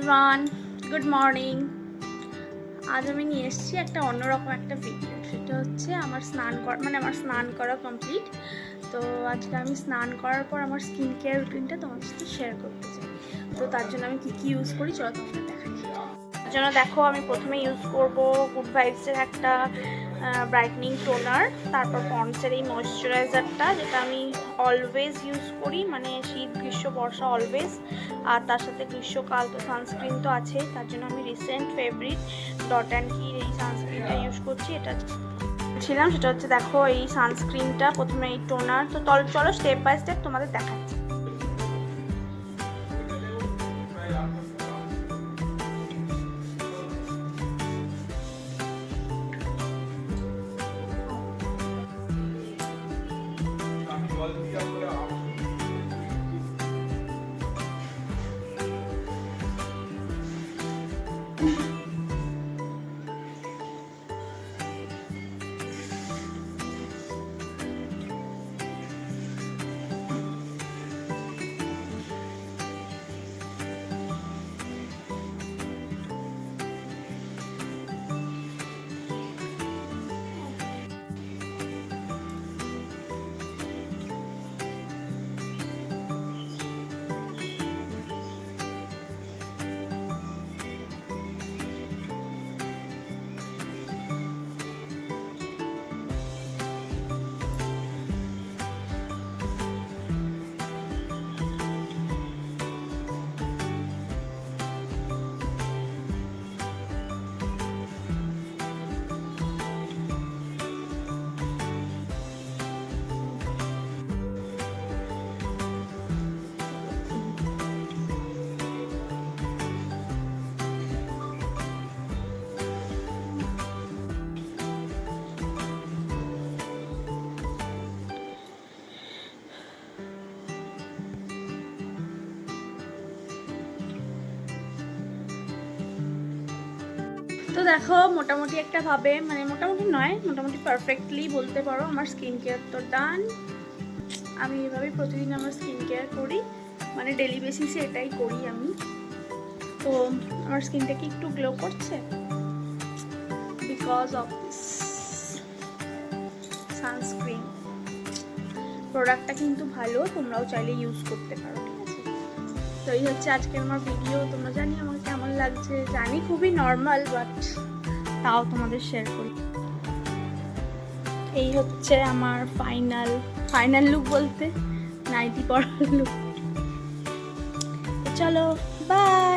Everyone, good morning. আজ আমি নিয়ে এসেছি একটা অন্যরকম একটা ভিডিও। সেটা হচ্ছে আমার স্নান করা কমপ্লিট। তো আজকে আমি স্নান করার পর আমার স্কিন কেয়ার রুটিনটা তোমাদের সাথে শেয়ার করতে চাই। তো তার জন্য আমি কী ইউজ করি চলো তোমাদের দেখাই। তার জন্য দেখো, আমি প্রথমে ইউজ করব গুড ভাইবসের একটা ব্রাইটনিং টোনার, তারপর পন্ডসের এই ময়শ্চারাইজারটা, যেটা আমি অলওয়েজ ইউজ করি, মানে শীত গ্রীষ্ম বর্ষা অলওয়েজ। আর তার সাথে গ্রীষ্মকাল তো সানস্ক্রিন তো আছেই, তার জন্য আমি রিসেন্ট ফেভারিট ডট অ্যান্ড কির এই সানস্ক্রিনটা ইউজ করছি। এটা সেটা হচ্ছে দেখো এই সানস্ক্রিনটা, প্রথমে এই টোনার। তো চলো স্টেপ বাই স্টেপ তোমাদের দেখাচ্ছি। তো দেখো, মোটামুটি একটা ভাবে, মানে মোটামুটি নয়, মোটামুটি পারফেক্টলি বলতে পারো আমার স্কিন কেয়ার তো ডান। আমি এভাবেই প্রতিদিন আমার স্কিন কেয়ার করি, মানে ডেলি বেসিসে এটাই করি আমি। তো আমার স্কিনটা কি একটু গ্লো করছে বিকজ অফ দিস সানস্ক্রিন। প্রোডাক্টটা কিন্তু ভালো, তোমরাও চাইলে ইউজ করতে পারো, ঠিক আছে? তো এই হচ্ছে আজকে আমার ভিডিও। তোমরা জানি আমাকে কেমন লাগছে, জানি খুবই নর্মাল, বাট তাও তোমাদের শেয়ার করি। এই হচ্ছে আমার ফাইনাল লুক, বলতে নাইটি পরার লুক। চলো বাই।